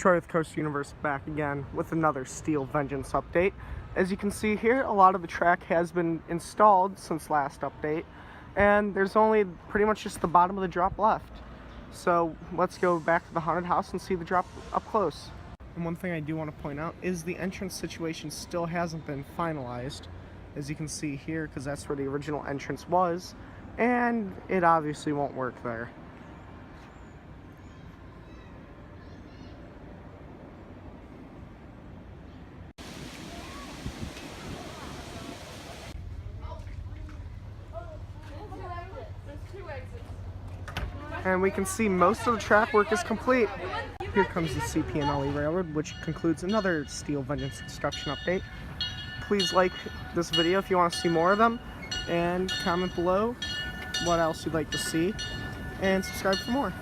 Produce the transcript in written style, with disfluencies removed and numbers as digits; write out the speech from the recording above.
Troy with Coast Universe back again with another Steel Vengeance update. As you can see here, a lot of the track has been installed since last update, and there's only pretty much just the bottom of the drop left. So let's go back to the haunted house and see the drop up close. And one thing I do want to point out is the entrance situation still hasn't been finalized, as you can see here, because that's where the original entrance was, and it obviously won't work there. And we can see most of the track work is complete. Here comes the CP&LE Railroad, which concludes another Steel Vengeance construction update. Please like this video if you want to see more of them, and comment below what else you'd like to see, and subscribe for more.